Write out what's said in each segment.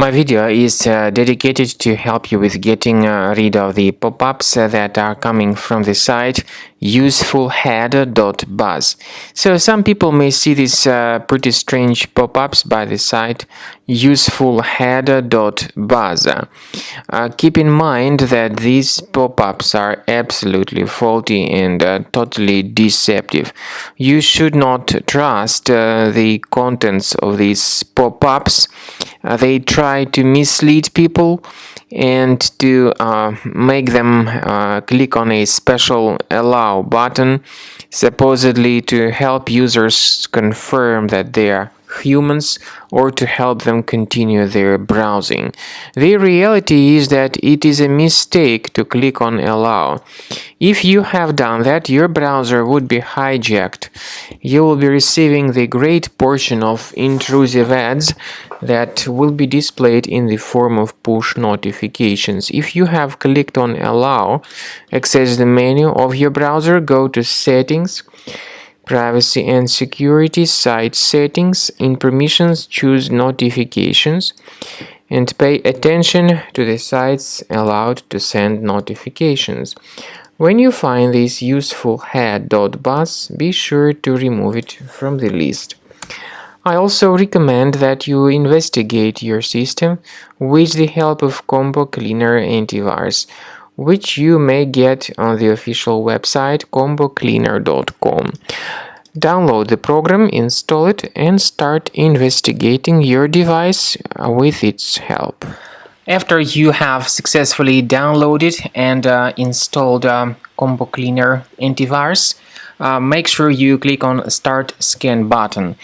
My video is dedicated to help you with getting rid of the pop-ups that are coming from the site Usefulhead.buzz. So some people may see these pretty strange pop-ups by the site Usefulhead.buzz. Keep in mind that these pop-ups are absolutely faulty and totally deceptive. You should not trust the contents of these pop-ups. They try to mislead people and to make them click on a special allow button, supposedly to help users confirm that they are humans or to help them continue their browsing. The reality is that it is a mistake to click on allow. If you have done that, your browser would be hijacked. You will be receiving the great portion of intrusive ads that will be displayed in the form of push notifications. If you have clicked on allow, access the menu of your browser, go to settings, privacy and security, site settings. In permissions, choose notifications and pay attention to the sites allowed to send notifications. When you find this Usefulhead.buzz, be sure to remove it from the list. I also recommend that you investigate your system with the help of Combo Cleaner Antivirus, which you may get on the official website combocleaner.com. Download the program, install it, and start investigating your device with its help. After you have successfully downloaded and installed Combo Cleaner Antivirus, make sure you click on Start Scan button.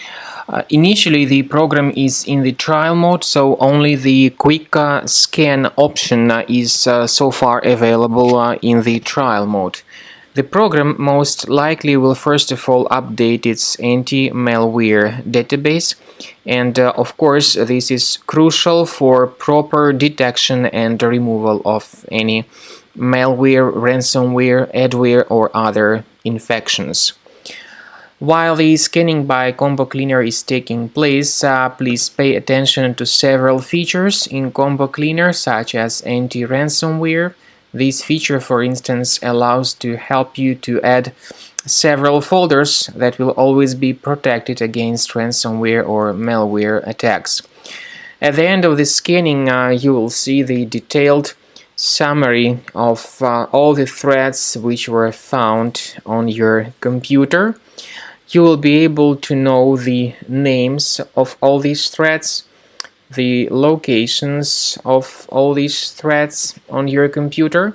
Initially, the program is in the trial mode, so only the quick scan option is so far available in the trial mode. The program most likely will first of all update its anti-malware database, and of course this is crucial for proper detection and removal of any malware, ransomware, adware or other infections. While the scanning by Combo Cleaner is taking place, please pay attention to several features in Combo Cleaner, such as anti-ransomware. This feature, for instance, allows to help you to add several folders that will always be protected against ransomware or malware attacks. At the end of the scanning, you will see the detailed summary of all the threats which were found on your computer. You will be able to know the names of all these threats, the locations of all these threats on your computer,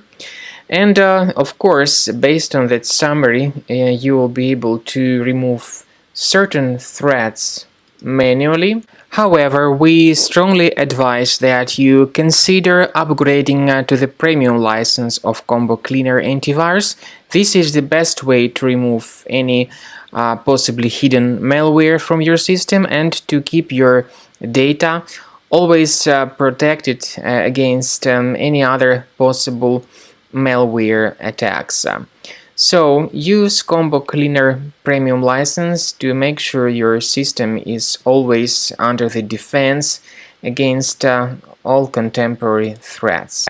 and of course, based on that summary, you will be able to remove certain threats manually. However, we strongly advise that you consider upgrading to the premium license of Combo Cleaner Antivirus. This is the best way to remove any possibly hidden malware from your system and to keep your data always protected against any other possible malware attacks. So use Combo Cleaner Premium license to make sure your system is always under the defense against all contemporary threats.